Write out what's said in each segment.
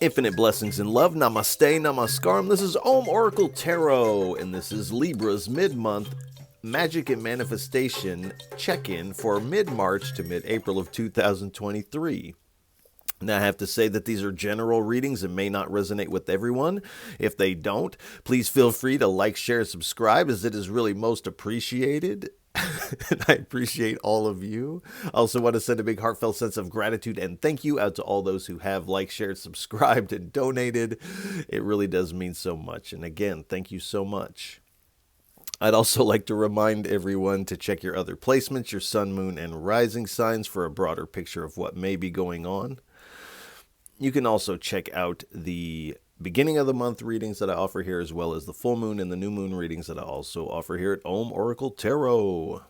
Infinite blessings and love. Namaste, namaskaram. This is Om Oracle Tarot, and this is Libra's mid-month Magick and Manifestation check-in for mid-March to mid-April of 2023. Now, I have to say that these are general readings and may not resonate with everyone. If they don't, please feel free to like, share, subscribe, as it is really most appreciated. And I appreciate all of you. I also want to send a big heartfelt sense of gratitude and thank you out to all those who have liked, shared, subscribed, and donated. It really does mean so much. And again, thank you so much. I'd also like to remind everyone to check your other placements, your sun, moon, and rising signs for a broader picture of what may be going on. You can also check out the beginning of the month readings that I offer here, as well as the full moon and the new moon readings that I also offer here at Om Oracle Tarot.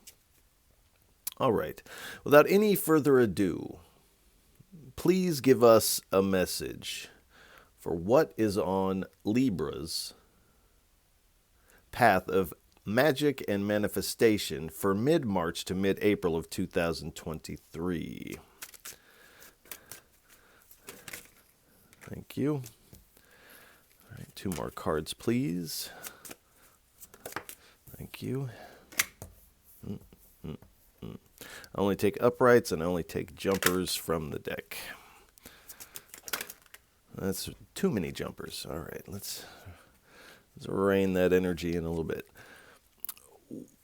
All right, without any further ado, please give us a message for what is on Libra's path of magic and manifestation for mid-March to mid-April of 2023. Thank you. All right, 2 more cards, please. Thank you. I only take uprights and I only take jumpers from the deck. That's too many jumpers. All right, let's rein that energy in a little bit.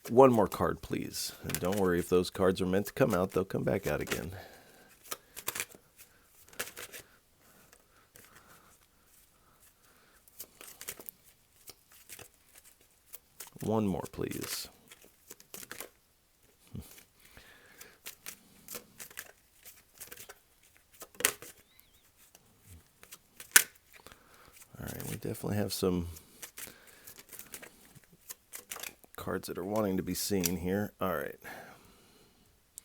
1 more card, please. And don't worry, if those cards are meant to come out, they'll come back out again. One more, please. All right, we definitely have some cards that are wanting to be seen here. All right.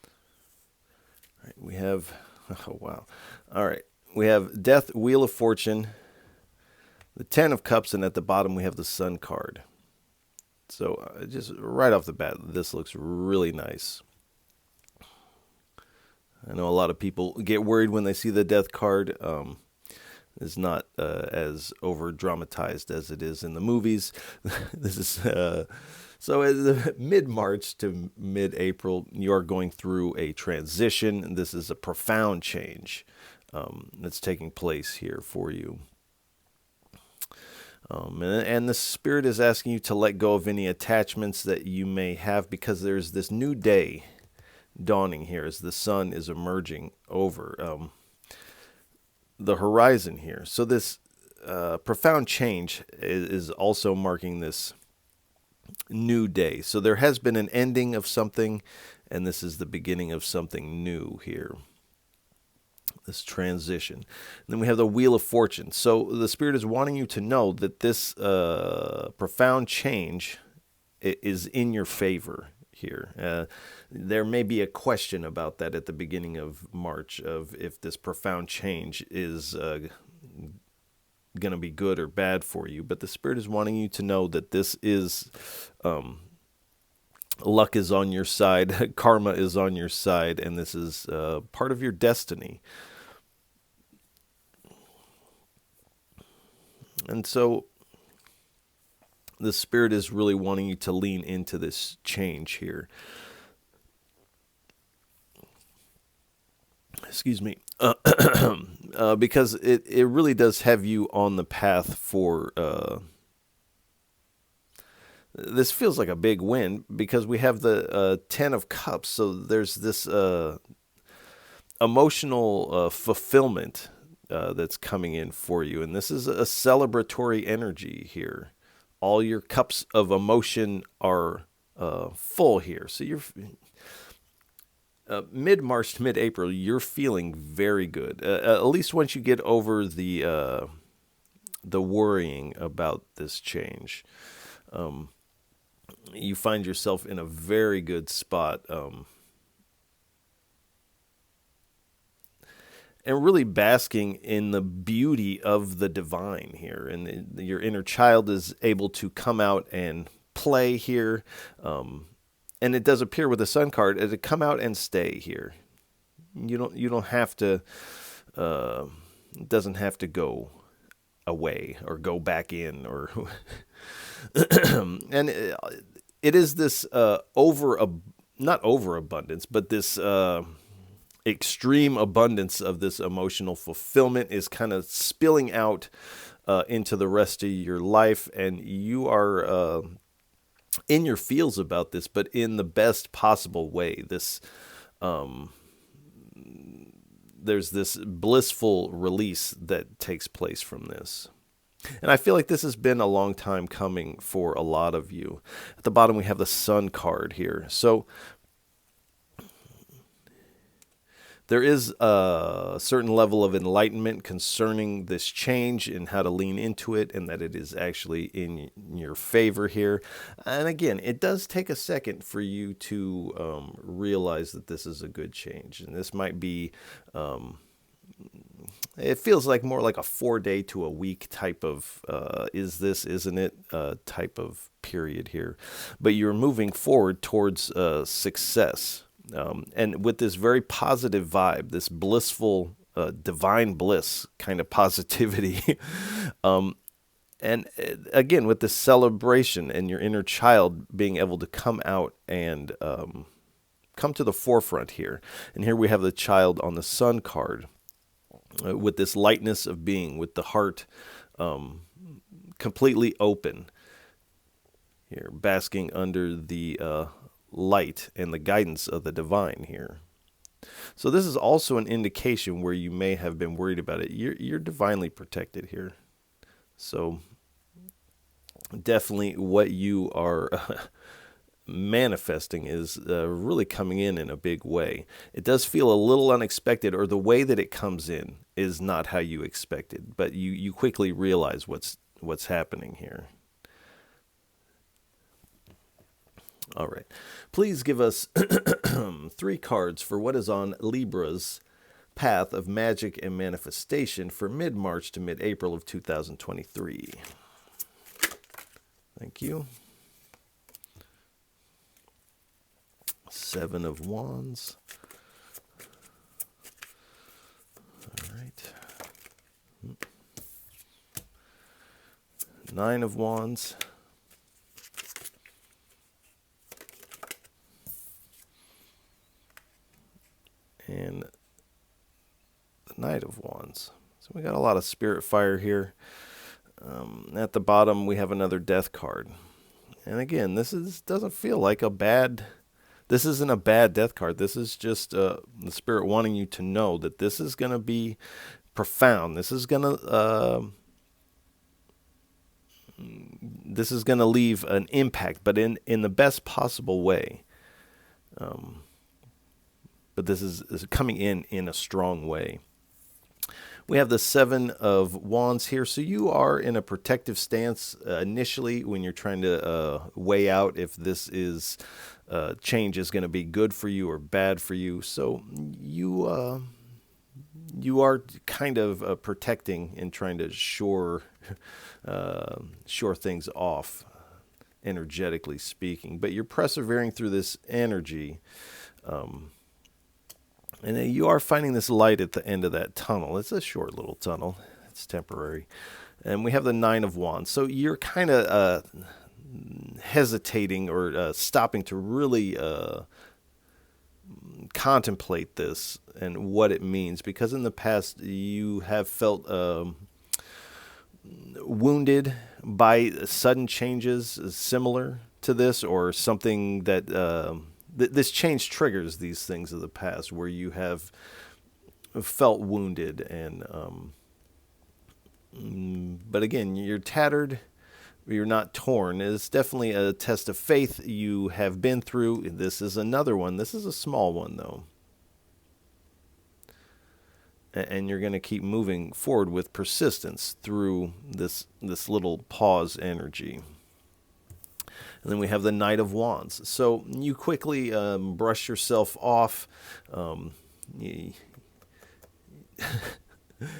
All right, we have, oh, wow. All right, we have Death, Wheel of Fortune, the 10 of Cups, and at the bottom we have the Sun card. So just right off the bat, this looks really nice. I know a lot of people get worried when they see the Death card. It's not as over-dramatized as it is in the movies. This is so as mid-March to mid-April, you are going through a transition. This is a profound change that's taking place here for you. And the Spirit is asking you to let go of any attachments that you may have, because there's this new day dawning here as the sun is emerging over the horizon here. So this profound change is also marking this new day. So there has been an ending of something, and this is the beginning of something new here. This transition. And then we have the Wheel of Fortune. So the Spirit is wanting you to know that this profound change is in your favor here. There may be a question about that at the beginning of March, of if this profound change is going to be good or bad for you. But the Spirit is wanting you to know that this is luck is on your side, karma is on your side, and this is part of your destiny. And so the Spirit is really wanting you to lean into this change here. Excuse me. Because it really does have you on the path for... this feels like a big win, because we have the 10 of Cups. So there's this emotional fulfillment that's coming in for you. And this is a celebratory energy here. All your cups of emotion are full here. So you're mid-March to mid-April, you're feeling very good. At least once you get over the worrying about this change. You find yourself in a very good spot. And really basking in the beauty of the divine here. And your inner child is able to come out and play here. And it does appear with the Sun card, to come out and stay here. You don't have to It doesn't have to go away or go back in, or and it is this not overabundance, but this extreme abundance of this emotional fulfillment is kind of spilling out into the rest of your life, and you are in your feels about this, but in the best possible way. There's this blissful release that takes place from this. And I feel like this has been a long time coming for a lot of you. At the bottom, we have the Sun card here. So there is a certain level of enlightenment concerning this change and how to lean into it, and that it is actually in your favor here. And again, it does take a second for you to realize that this is a good change. And this might be, it feels like more like a 4-day to a week type of, is this, isn't it, type of period here. But you're moving forward towards success. And with this very positive vibe, this blissful, divine bliss kind of positivity. And again, with this celebration and your inner child being able to come out and come to the forefront here. And here we have the child on the Sun card with this lightness of being, with the heart completely open here, basking under the light and the guidance of the divine here. So this is also an indication where you may have been worried about it. You're divinely protected here. So definitely what you are manifesting is really coming in a big way. It does feel a little unexpected, or the way that it comes in is not how you expected, but you quickly realize what's happening here. All right. Please give us 3 cards for what is on Libra's path of magic and manifestation for mid-March to mid-April of 2023. Thank you. 7 of Wands. All right. 9 of Wands. And the Knight of Wands. So we got a lot of spirit fire here. At the bottom, we have another Death card. And again, this doesn't feel like this isn't a bad Death card. This is just the spirit wanting you to know that this is going to be profound. This is going to leave an impact, but in the best possible way. But this is coming in a strong way. We have the 7 of Wands here. So you are in a protective stance initially when you're trying to weigh out if this change is going to be good for you or bad for you. So you are kind of protecting and trying to shore things off, energetically speaking. But you're persevering through this energy. And you are finding this light at the end of that tunnel. It's a short little tunnel. It's temporary. And we have the 9 of Wands. So you're kind of hesitating or stopping to really contemplate this and what it means. Because in the past, you have felt wounded by sudden changes similar to this, or something that... This change triggers these things of the past where you have felt wounded, and but again, you're tattered, you're not torn. It's definitely a test of faith you have been through. This is another one. This is a small one, though. And you're going to keep moving forward with persistence through this little pause energy. And then we have the Knight of Wands. So you quickly brush yourself off.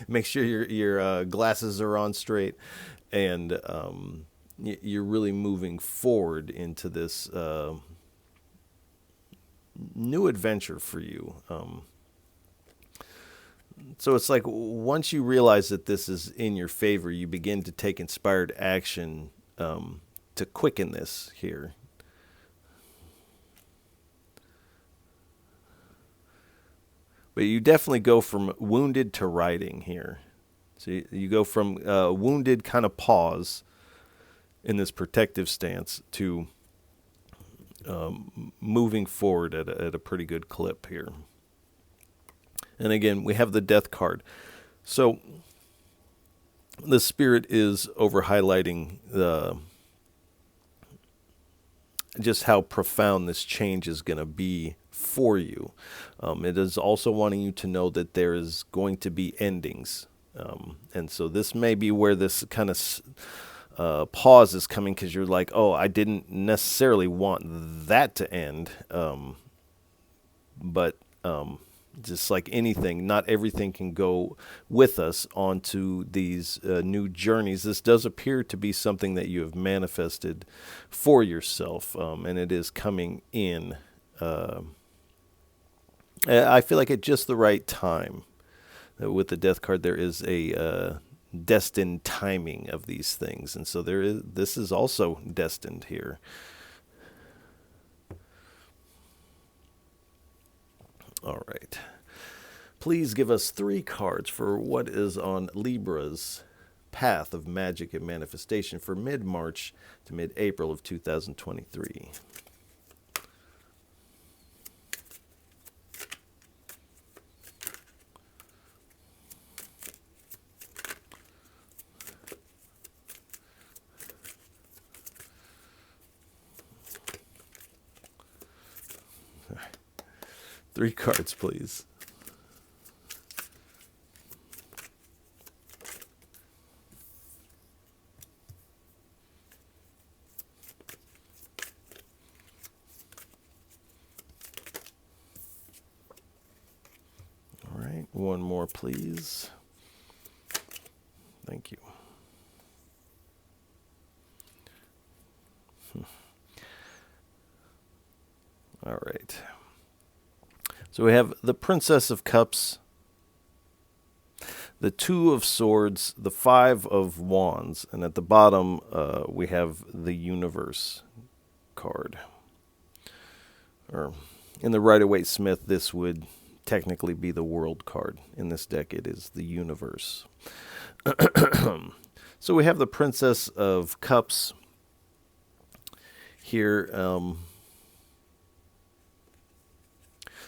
Make sure your glasses are on straight. And you're really moving forward into this new adventure for you. So it's like once you realize that this is in your favor, you begin to take inspired action to quicken this here. But you definitely go from wounded to riding here. So you go from wounded kind of pause in this protective stance to moving forward at a pretty good clip here. And again, we have the death card. So the Spirit is over highlighting just how profound this change is going to be for you. It is also wanting you to know that there is going to be endings. And so this may be where this kind of pause is coming, because you're like, oh, I didn't necessarily want that to end. But just like anything, not everything can go with us onto these new journeys. This does appear to be something that you have manifested for yourself, and it is coming in. I feel like at just the right time. With the death card, there is a destined timing of these things, and so this is also destined here. All right. Please give us 3 cards for what is on Libra's path of magic and manifestation for mid-March to mid-April of 2023. Three cards, please. All right, one more, please. Thank you. All right. So we have the Princess of Cups, the 2 of Swords, the 5 of Wands, and at the bottom we have the Universe card. Or in the Rider-Waite-Smith, this would technically be the World card. In this deck, it is the Universe. So we have the Princess of Cups here.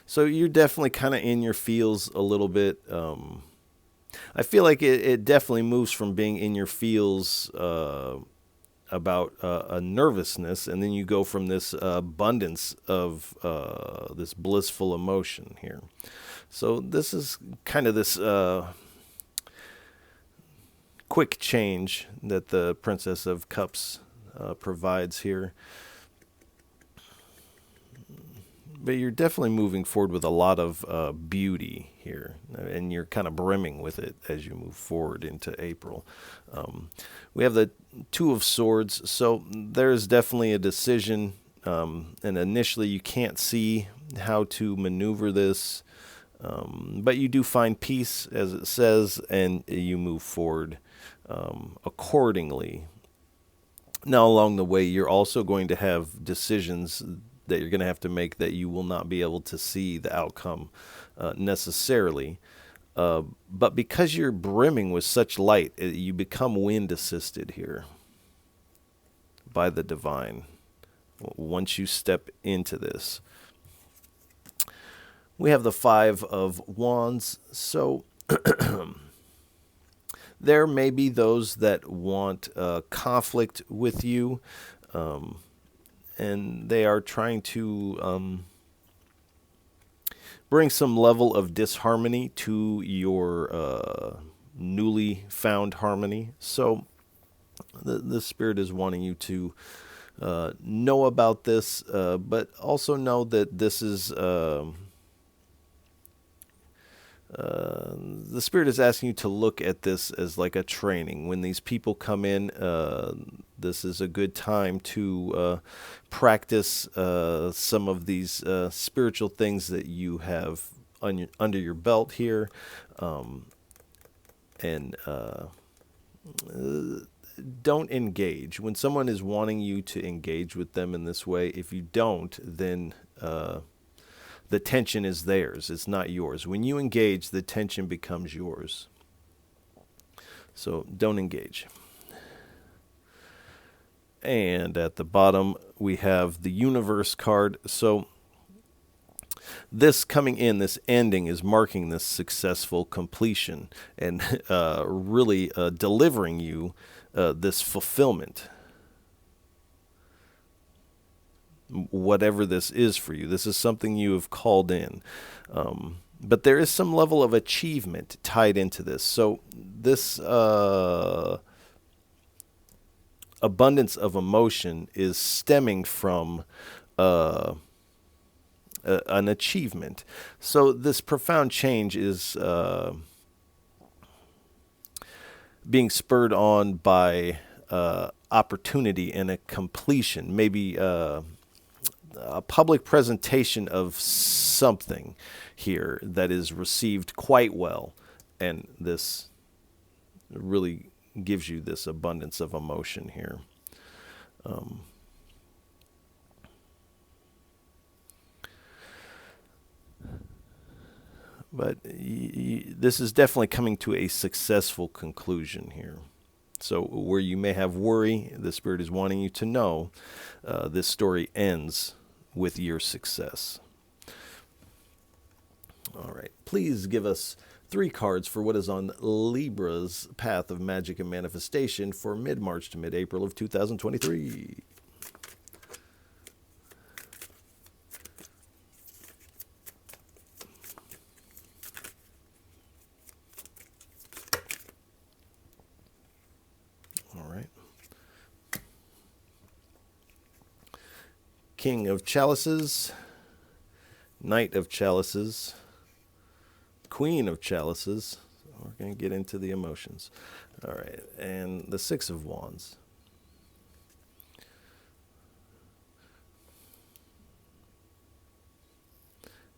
So you're definitely kind of in your feels a little bit. I feel like it definitely moves from being in your feels about a nervousness, and then you go from this abundance of this blissful emotion here. So this is kind of this quick change that the Princess of Cups provides here. But you're definitely moving forward with a lot of beauty here, and you're kind of brimming with it as you move forward into April. We have the 2 of Swords, so there's definitely a decision, and initially you can't see how to maneuver this, but you do find peace, as it says, and you move forward accordingly. Now, along the way, you're also going to have decisions that you're going to have to make that you will not be able to see the outcome necessarily. But because you're brimming with such light, you become wind assisted here by the divine once you step into this. We have the 5 of Wands. So there may be those that want conflict with you, and they are trying to bring some level of disharmony to your newly found harmony. So the Spirit is wanting you to know about this, but also know that this is... the Spirit is asking you to look at this as like a training. When these people come in, this is a good time to practice some of these spiritual things that you have under your belt here. And don't engage. When someone is wanting you to engage with them in this way, if you don't, then the tension is theirs. It's not yours. When you engage, the tension becomes yours. So don't engage. And at the bottom, we have the universe card. So this coming in, this ending, is marking this successful completion and really delivering you this fulfillment. Whatever this is for you, this is something you have called in. But there is some level of achievement tied into this. So this abundance of emotion is stemming from an achievement. So this profound change is being spurred on by opportunity and a completion, maybe a public presentation of something here that is received quite well, and this really gives you this abundance of emotion here. But this is definitely coming to a successful conclusion here. So where you may have worry, the Spirit is wanting you to know this story ends with your success. All right. Please give us 3 cards for what is on Libra's path of magic and manifestation for mid-March to mid-April of 2023. All right. King of Chalices, Knight of Chalices, Queen of Chalices. We're going to get into the emotions. All right. And the 6 of Wands.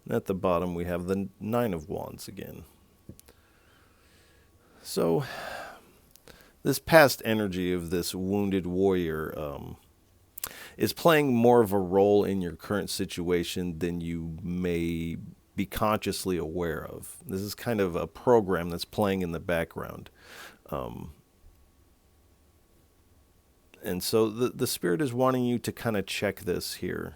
And at the bottom, we have the 9 of Wands again. So this past energy of this wounded warrior is playing more of a role in your current situation than you may be consciously aware of. This is kind of a program that's playing in the background. And so the Spirit is wanting you to kind of check this here.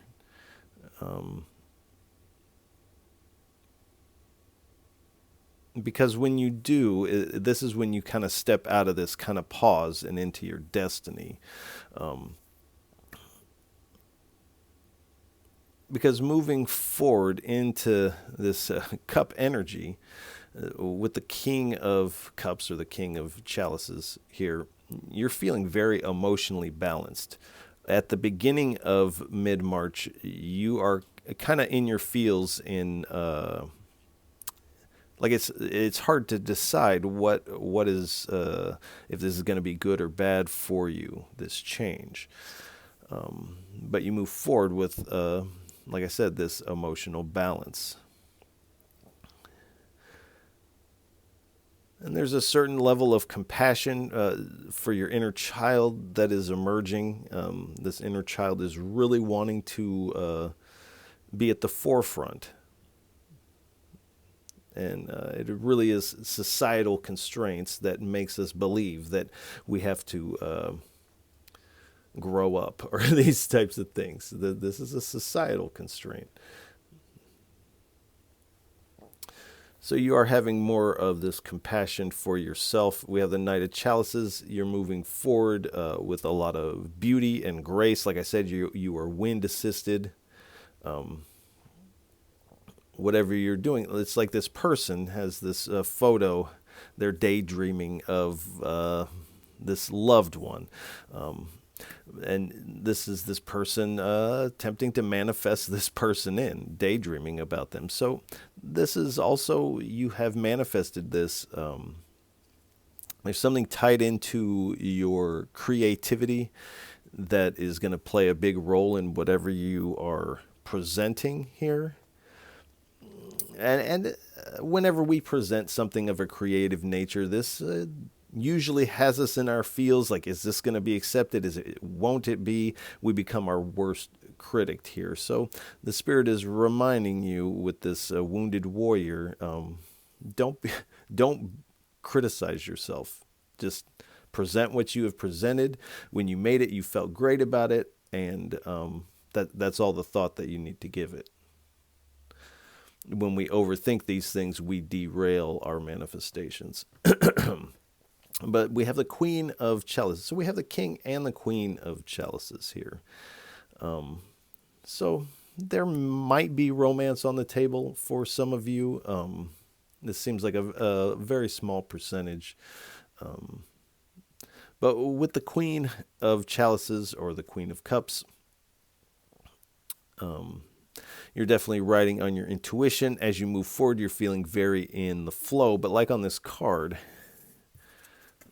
Because when you do, this is when you kind of step out of this kind of pause and into your destiny. Because moving forward into this cup energy with the King of Cups or the King of Chalices here, you're feeling very emotionally balanced. At the beginning of mid-March, you are kind of in your feels in like it's hard to decide what is if this is going to be good or bad for you, this change. But you move forward with like I said, this emotional balance. And there's a certain level of compassion for your inner child that is emerging. This inner child is really wanting to be at the forefront. And it really is societal constraints that makes us believe that we have to grow up or these types of things. This is a societal constraint. So you are having more of this compassion for yourself. We have the Knight of Chalices. You're moving forward with a lot of beauty and grace. Like I said, you are wind assisted. Whatever you're doing, it's like this person has this photo. They're daydreaming of this loved one. And this is this person attempting to manifest this person in, daydreaming about them. So this is also, you have manifested this. There's something tied into your creativity that is going to play a big role in whatever you are presenting here. And whenever we present something of a creative nature, this usually has us in our feels like, is this going to be accepted? Won't it be? We become our worst critic here. So the Spirit is reminding you with this wounded warrior, don't be, don't criticize yourself. Just present what you have presented. When you made it, you felt great about it, and that's all the thought that you need to give it. When we overthink these things, we derail our manifestations. But we have the Queen of Chalices. So we have the King and the Queen of Chalices here. So there might be romance on the table for some of you. This seems like a very small percentage. But with the Queen of Chalices or the Queen of Cups, you're definitely riding on your intuition. As you move forward, you're feeling very in the flow. But like on this card,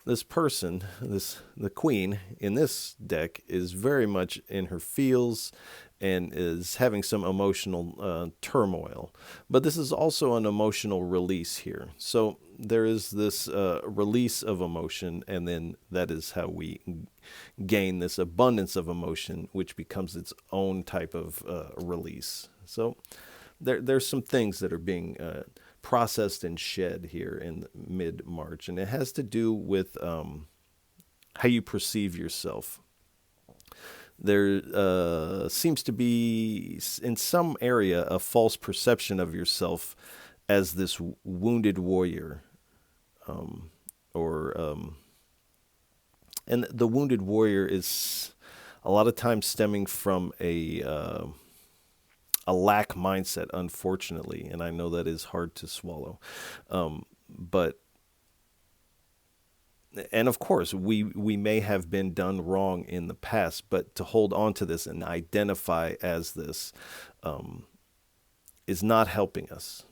this person, the Queen in this deck, is very much in her feels and is having some emotional turmoil. But this is also an emotional release here. So there is this release of emotion, and then that is how we gain this abundance of emotion, which becomes its own type of release. So there's some things that are being processed and shed here in mid-March, and it has to do with how you perceive yourself. There seems to be, in some area, a false perception of yourself as this wounded warrior, and the wounded warrior is a lot of times stemming from a lack mindset, unfortunately, and I know that is hard to swallow. And of course, we may have been done wrong in the past, but to hold on to this and identify as this is not helping us.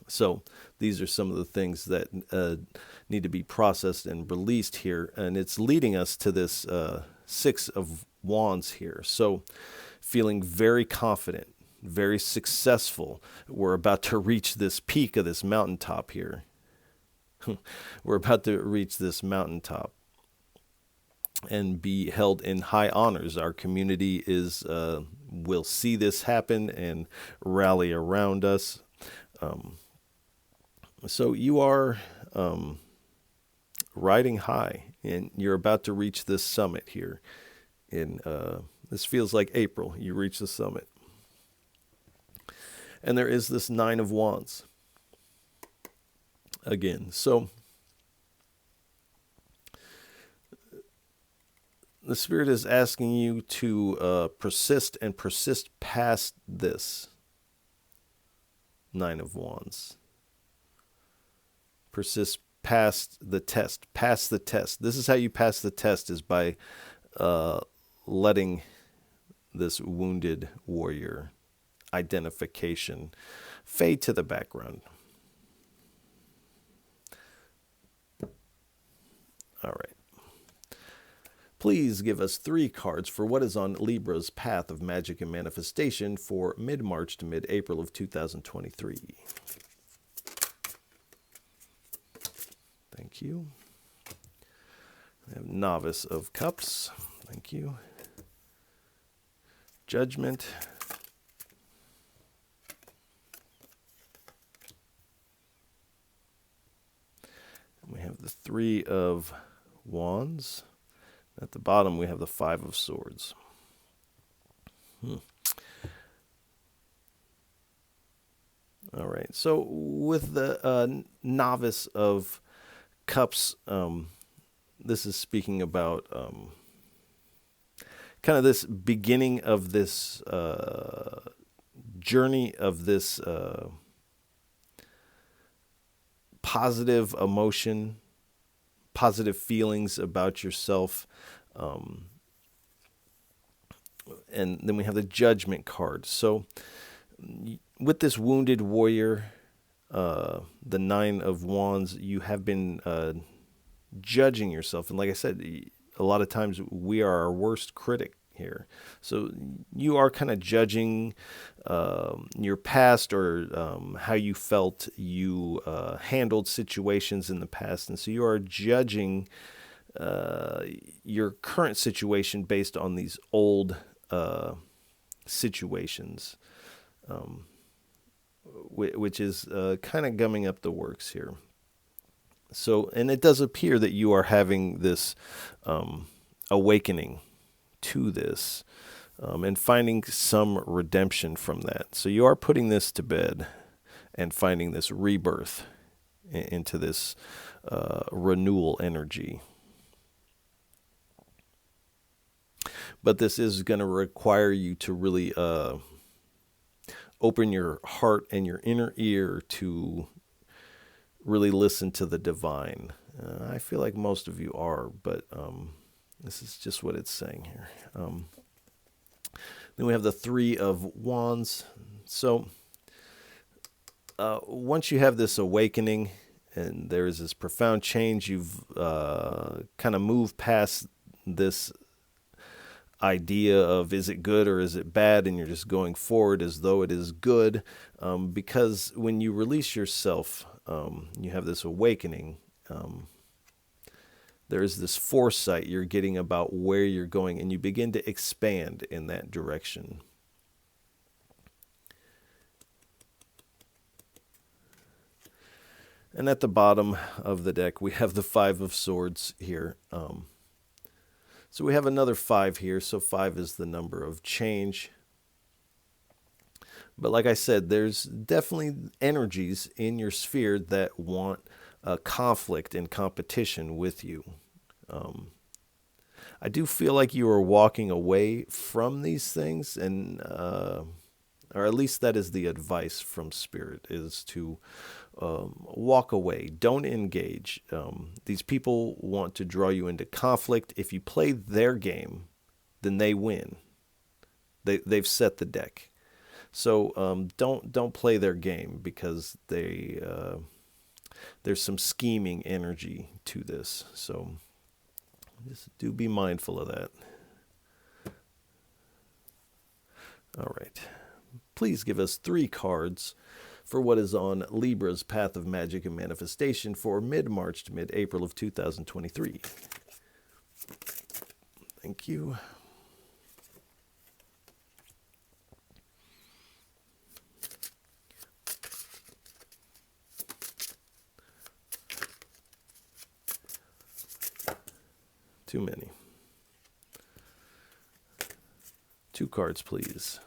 So these are some of the things that need to be processed and released here, and it's leading us to this Six of Wands here. So feeling very confident, very successful. We're about to reach this peak of this mountaintop here. We're about to reach this mountaintop and be held in high honors. Our community will see this happen and rally around us. So you are riding high, and you're about to reach this summit here. This feels like April. You reach the summit. And there is this Nine of Wands again. So the Spirit is asking you to persist and persist past this Nine of Wands. Persist past the test. Pass the test. This is how you pass the test, is by letting this wounded warrior identification fade to the background. All right. Please give us 3 cards for what is on Libra's path of magic and manifestation for mid-March to mid-April of 2023. Thank you. We have Novice of Cups. Thank you. Judgment. And we have the Three of Wands. At the bottom, we have the Five of Swords. All right. So with the Novice of Cups, this is speaking about kind of this beginning of this journey of this positive emotion, positive feelings about yourself. And then we have the Judgment card. So with this wounded warrior, the Nine of Wands, you have been judging yourself. And like I said, a lot of times we are our worst critic here. So you are kind of judging your past, or how you felt you handled situations in the past. And so you are judging your current situation based on these old situations, which is kind of gumming up the works here. So, and it does appear that you are having this awakening to this, and finding some redemption from that. So you are putting this to bed and finding this rebirth into this renewal energy. But this is going to require you to really open your heart and your inner ear to really listen to the divine. I feel like most of you are, but this is just what it's saying here. Then we have the Three of Wands. So once you have this awakening and there is this profound change, you've kind of moved past this idea of is it good or is it bad, and you're just going forward as though it is good, because when you release yourself, you have this awakening, there is this foresight you're getting about where you're going, and you begin to expand in that direction. And at the bottom of the deck, we have the Five of Swords here. So we have another 5 here. So 5 is the number of change. But like I said, there's definitely energies in your sphere that want conflict and competition with you. I do feel like you are walking away from these things, and or at least that is the advice from Spirit, is to walk away. Don't engage. These people want to draw you into conflict. If you play their game, then they win. They've set the deck. So don't play their game, because there's some scheming energy to this. So just do be mindful of that. All right. Please give us 3 cards for what is on Libra's Path of Magic and Manifestation for mid-March to mid-April of 2023. Thank you. Too many. 2 cards, please.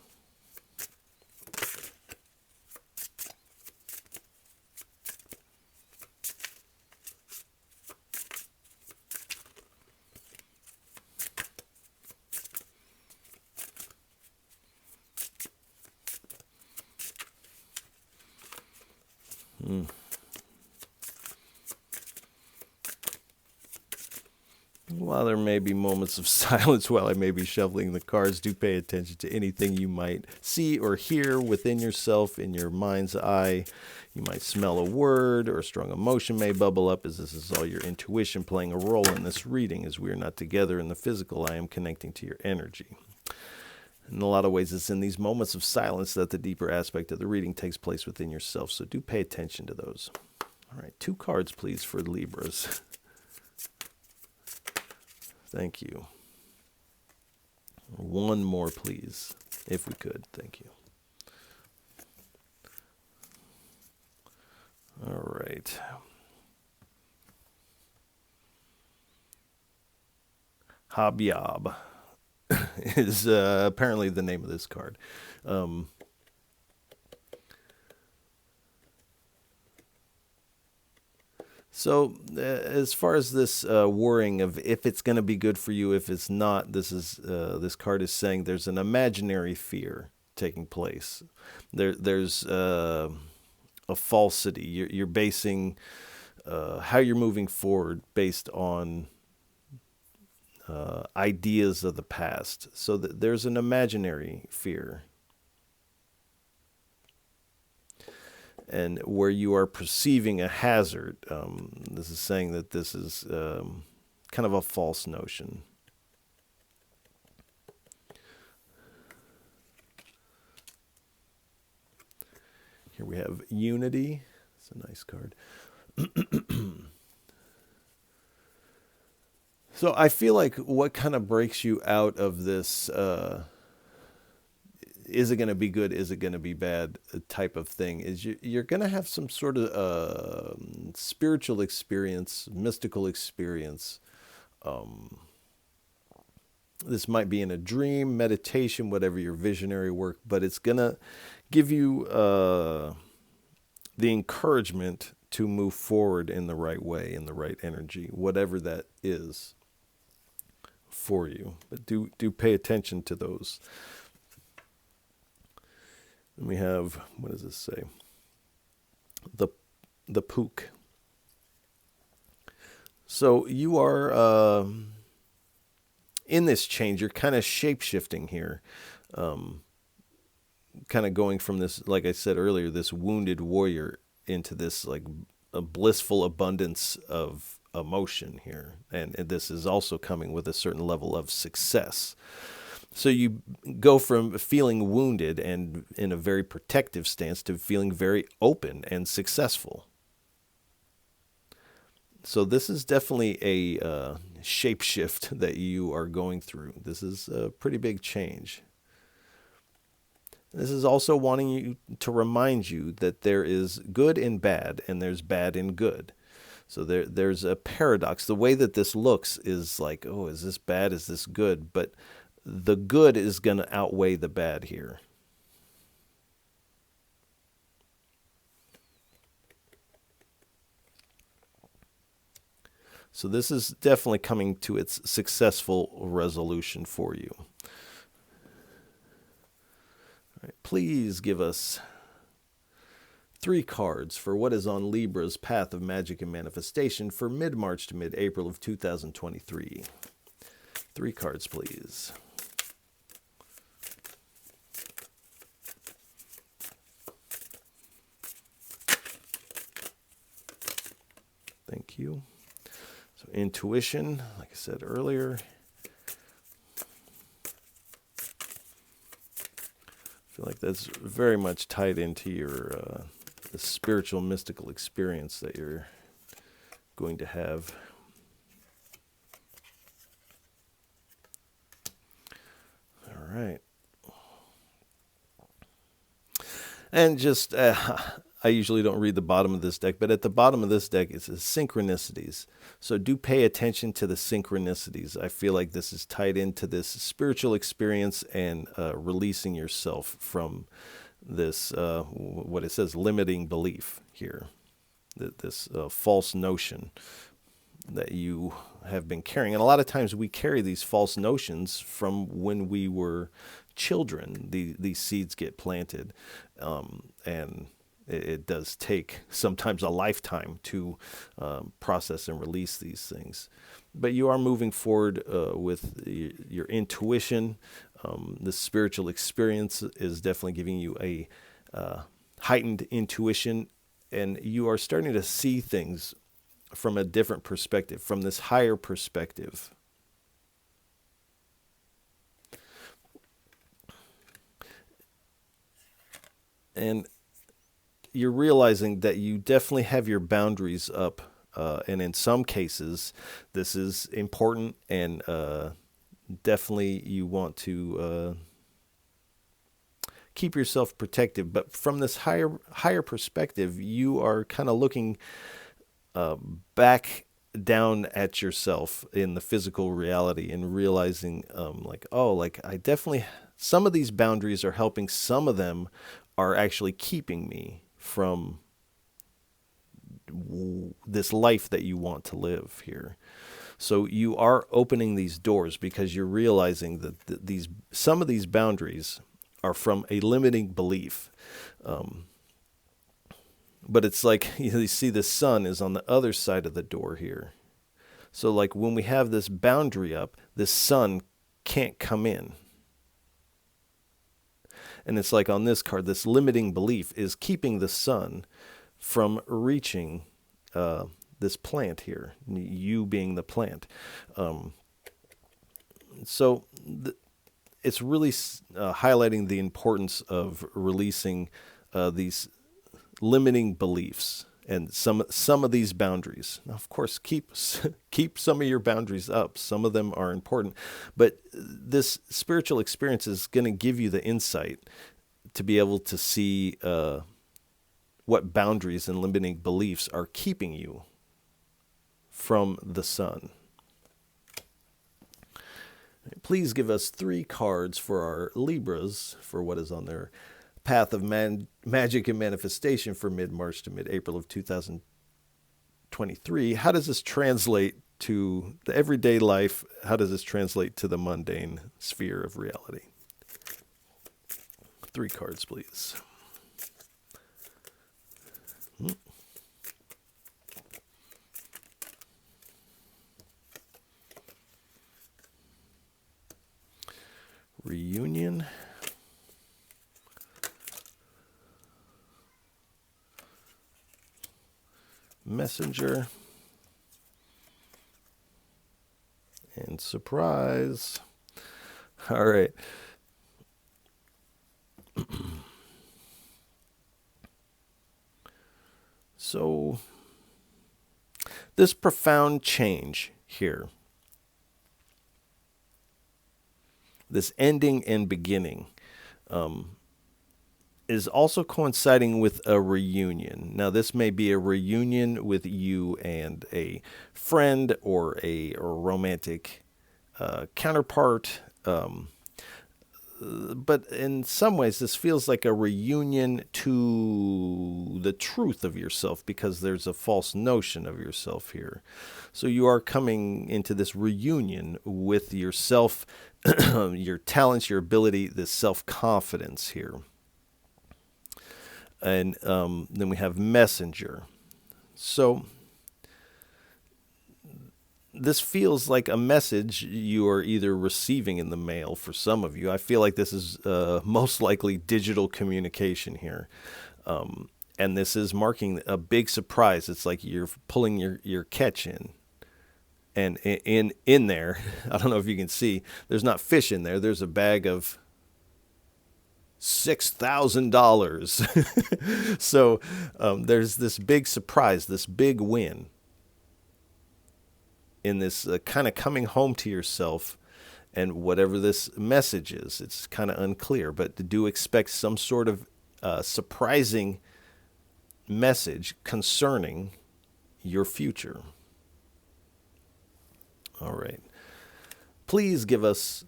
While there may be moments of silence while I may be shuffling the cards, do pay attention to anything you might see or hear within yourself, in your mind's eye. You might smell a word, or a strong emotion may bubble up, as this is all your intuition playing a role in this reading. As we are not together in the physical, I am connecting to your energy. In a lot of ways, it's in these moments of silence that the deeper aspect of the reading takes place within yourself, so do pay attention to those. All right, 2 cards, please, for Libras. Thank you. 1 more, please, if we could. Thank you. All right. Habyob is apparently the name of this card. So as far as this worrying of if it's going to be good for you, if it's not, this card is saying there's an imaginary fear taking place. There's a falsity. You're basing how you're moving forward based on ideas of the past. So there's an imaginary fear. And where you are perceiving a hazard, this is saying that this is kind of a false notion. Here we have unity. It's a nice card. So I feel like what kind of breaks you out of this, is it going to be good, is it going to be bad type of thing, is you're going to have some sort of spiritual experience, mystical experience. This might be in a dream, meditation, whatever your visionary work, but it's going to give you the encouragement to move forward in the right way, in the right energy, whatever that is for you. But do pay attention to those. And we have, what does this say? The Pook. So you are in this change. You're kind of shape-shifting here. Kind of going from this, like I said earlier, this wounded warrior into this like a blissful abundance of emotion here. And this is also coming with a certain level of success. So you go from feeling wounded and in a very protective stance to feeling very open and successful. So this is definitely a shape shift that you are going through. This is a pretty big change. This is also wanting you to remind you that there is good in bad and there's bad in good. So there's a paradox. The way that this looks is like, oh, is this bad? Is this good? But the good is going to outweigh the bad here. So this is definitely coming to its successful resolution for you. All right, please give us 3 cards for what is on Libra's path of magic and manifestation for mid-March to mid-April of 2023. 3 cards, please. Thank you. So intuition, like I said earlier. I feel like that's very much tied into your the spiritual mystical experience that you're going to have. All right. And just, I usually don't read the bottom of this deck, but at the bottom of this deck it says synchronicities. So do pay attention to the synchronicities. I feel like this is tied into this spiritual experience and releasing yourself from this, what it says, limiting belief here. This false notion that you have been carrying. And a lot of times we carry these false notions from when we were children. These seeds get planted, and it does take sometimes a lifetime to process and release these things. But you are moving forward with your intuition. The spiritual experience is definitely giving you a heightened intuition, and you are starting to see things from a different perspective, from this higher perspective. And you're realizing that you definitely have your boundaries up, and in some cases, this is important, and definitely you want to keep yourself protected. But from this higher perspective, you are kind of looking back down at yourself in the physical reality and realizing, like, oh, like I definitely, some of these boundaries are helping, some of them are actually keeping me from this life that you want to live here. So you are opening these doors because you're realizing that some of these boundaries are from a limiting belief. But it's like, you see the sun is on the other side of the door here. So like when we have this boundary up, this sun can't come in. And it's like on this card, this limiting belief is keeping the sun from reaching this plant here, you being the plant. So it's really highlighting the importance of releasing these limiting beliefs and some of these boundaries. Now, of course, keep some of your boundaries up. Some of them are important, but this spiritual experience is going to give you the insight to be able to see what boundaries and limiting beliefs are keeping you from the sun. Please give us 3 cards for our Libras for what is on their path of magic and manifestation for mid-March to mid-April of 2023. How does this translate to the everyday life? How does this translate to the mundane sphere of reality? 3 cards, please. Reunion. Messenger. And surprise. All right. So, this profound change here, this ending and beginning, is also coinciding with a reunion. Now, this may be a reunion with you and a friend or a romantic counterpart. But in some ways, this feels like a reunion to the truth of yourself, because there's a false notion of yourself here. So you are coming into this reunion with yourself, your talents, your ability, this self-confidence here. And then we have messenger. So this feels like a message you are either receiving in the mail for some of you. I feel like this is most likely digital communication here. And this is marking a big surprise. It's like you're pulling your catch in. And in there, I don't know if you can see, there's not fish in there. There's a bag of $6,000. So there's this big surprise, this big win in this kind of coming home to yourself, and whatever this message is, it's kind of unclear, but do expect some sort of surprising message concerning your future. All right. Please give us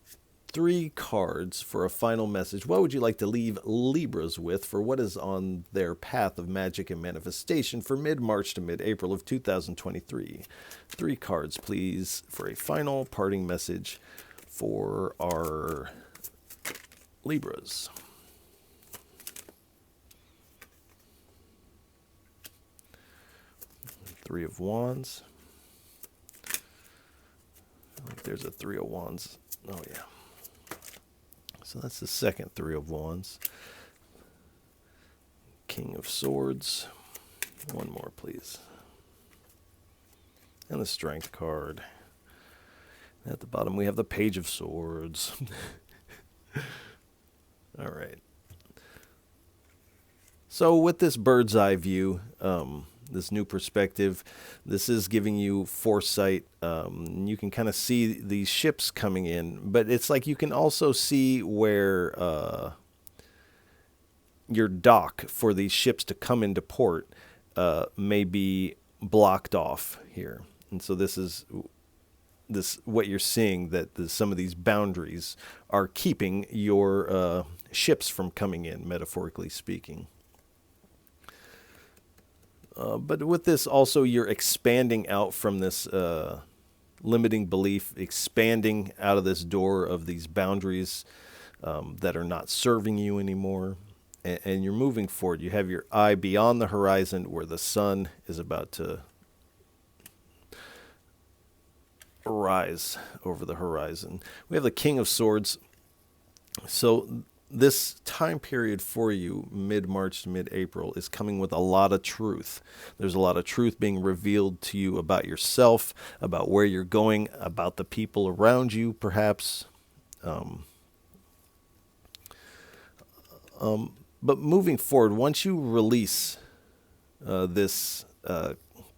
3 cards for a final message. What would you like to leave Libras with for what is on their path of magic and manifestation for mid-March to mid-April of 2023? 3 cards, please, for a final parting message for our Libras. Three of Wands. I think there's a 3 of Wands. Oh, yeah. So that's the second 3 of Wands. King of Swords. One more, please. And the Strength card. At the bottom, we have the Page of Swords. All right. So with this bird's eye view, this new perspective, this is giving you foresight. You can kind of see these ships coming in, but it's like you can also see where your dock for these ships to come into port may be blocked off here. And so this is what you're seeing, that some of these boundaries are keeping your ships from coming in, metaphorically speaking. But with this also, you're expanding out from this limiting belief, expanding out of this door of these boundaries that are not serving you anymore. And you're moving forward. You have your eye beyond the horizon where the sun is about to rise over the horizon. We have the King of Swords. So this time period for you, mid-March to mid-April, is coming with a lot of truth. There's a lot of truth being revealed to you about yourself, about where you're going, about the people around you, perhaps. But moving forward, once you release this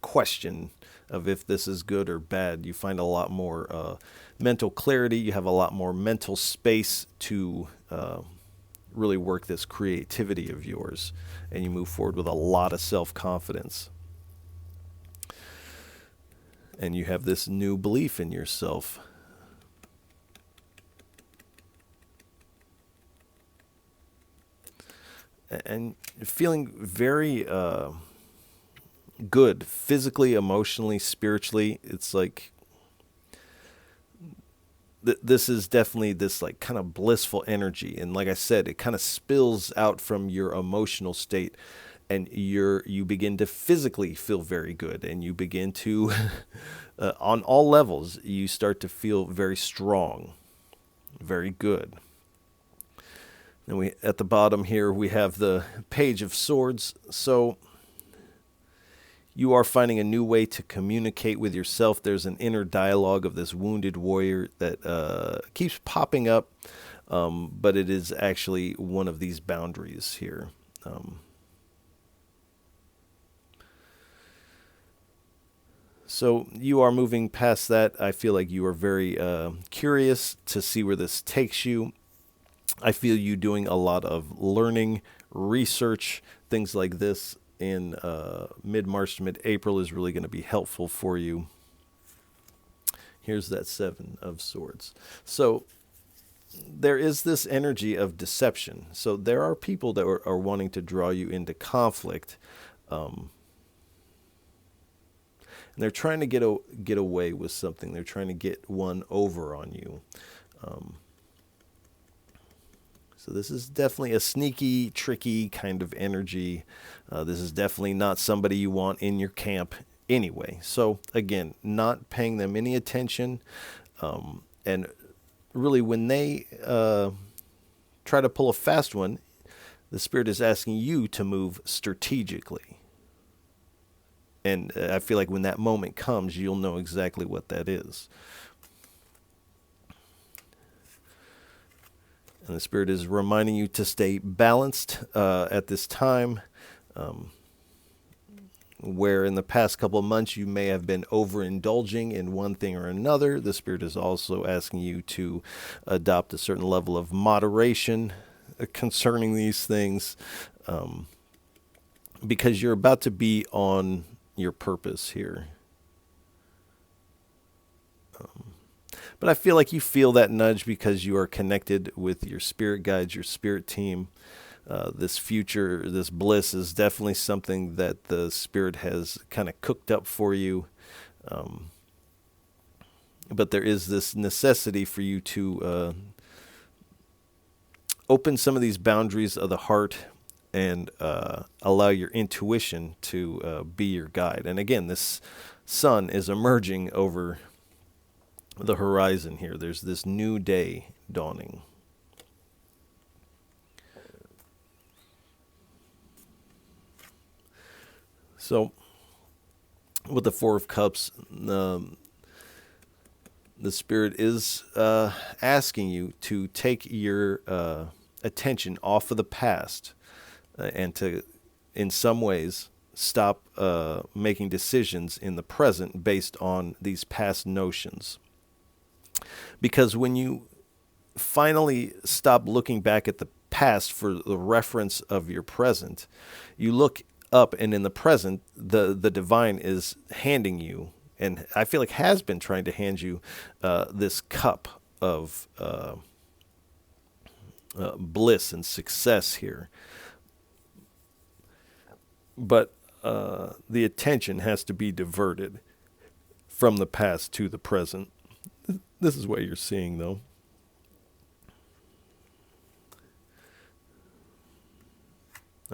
question of if this is good or bad. You find a lot more mental clarity. You have a lot more mental space to really work this creativity of yours, and you move forward with a lot of self-confidence. And you have this new belief in yourself. And feeling very good physically, emotionally, spiritually. It's like this is definitely this like kind of blissful energy, and like I said, it kind of spills out from your emotional state, and you begin to physically feel very good, and you begin to on all levels you start to feel very strong, very good. And we at the bottom here we have the Page of Swords. So you are finding a new way to communicate with yourself. There's an inner dialogue of this wounded warrior that keeps popping up, but it is actually one of these boundaries here. So you are moving past that. I feel like you are very curious to see where this takes you. I feel you doing a lot of learning, research, things like this in mid-March to mid-April is really going to be helpful for you. Here's that Seven of Swords. So there is this energy of deception. So there are people that are wanting to draw you into conflict. And they're trying to get away with something. They're trying to get one over on you. So this is definitely a sneaky, tricky kind of energy. This is definitely not somebody you want in your camp anyway. So again, not paying them any attention. And really when they try to pull a fast one, the Spirit is asking you to move strategically. And I feel like when that moment comes, you'll know exactly what that is. And the Spirit is reminding you to stay balanced at this time, where in the past couple of months you may have been overindulging in one thing or another. The Spirit is also asking you to adopt a certain level of moderation concerning these things, because you're about to be on your purpose here. But I feel like you feel that nudge because you are connected with your spirit guides, your spirit team. This future, this bliss is definitely something that the Spirit has kind of cooked up for you. But there is this necessity for you to open some of these boundaries of the heart and allow your intuition to be your guide. And again, this sun is emerging over the horizon here. There's this new day dawning. So with the Four of Cups, the Spirit is asking you to take your attention off of the past and to, in some ways, stop making decisions in the present based on these past notions. Because when you finally stop looking back at the past for the reference of your present, you look up, and in the present, the divine is handing you, and I feel like has been trying to hand you this cup of bliss and success here. But the attention has to be diverted from the past to the present. This is what you're seeing, though.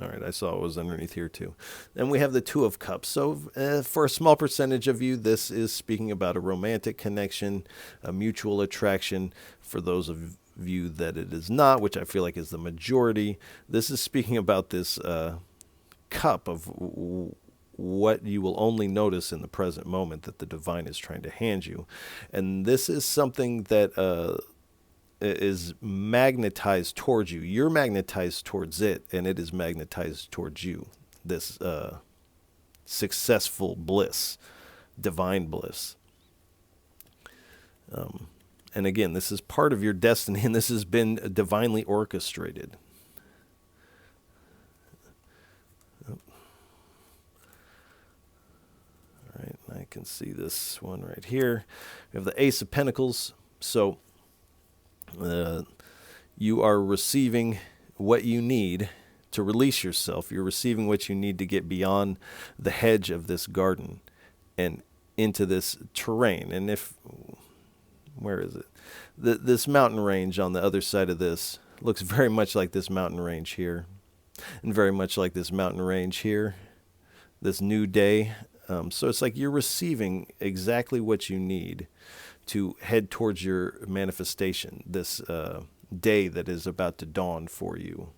All right, I saw it was underneath here, too. Then we have the Two of Cups. So for a small percentage of you, this is speaking about a romantic connection, a mutual attraction. For those of you that it is not, which I feel like is the majority, this is speaking about this cup of what you will only notice in the present moment that the divine is trying to hand you. And this is something that is magnetized towards you. You're magnetized towards it, and it is magnetized towards you. This successful bliss, divine bliss. And again, this is part of your destiny, and this has been divinely orchestrated. All right, I can see this one right here. We have the Ace of Pentacles. So you are receiving what you need to release yourself. You're receiving what you need to get beyond the hedge of this garden and into this terrain. And where is it? This mountain range on the other side of this looks very much like this mountain range here, and very much like this mountain range here, this new day. So it's like you're receiving exactly what you need to head towards your manifestation, this day that is about to dawn for you,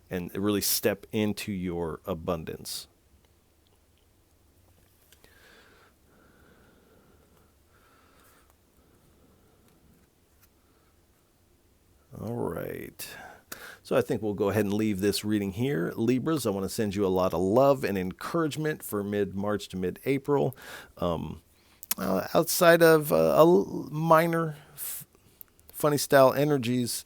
and really step into your abundance. All right. So I think we'll go ahead and leave this reading here. Libras, I want to send you a lot of love and encouragement for mid-March to mid-April. Outside of minor funny style energies,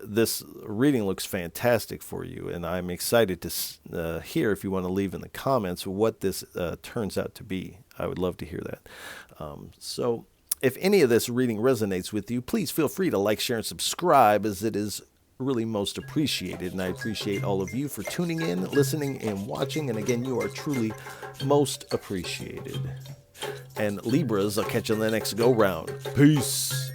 this reading looks fantastic for you, and I'm excited to hear, if you want to leave in the comments, what this turns out to be. I would love to hear that. So if any of this reading resonates with you, please feel free to like, share, and subscribe, as it is really most appreciated. And I appreciate all of you for tuning in, listening, and watching. And again, you are truly most appreciated. And Libras, I'll catch you on the next go round. Peace.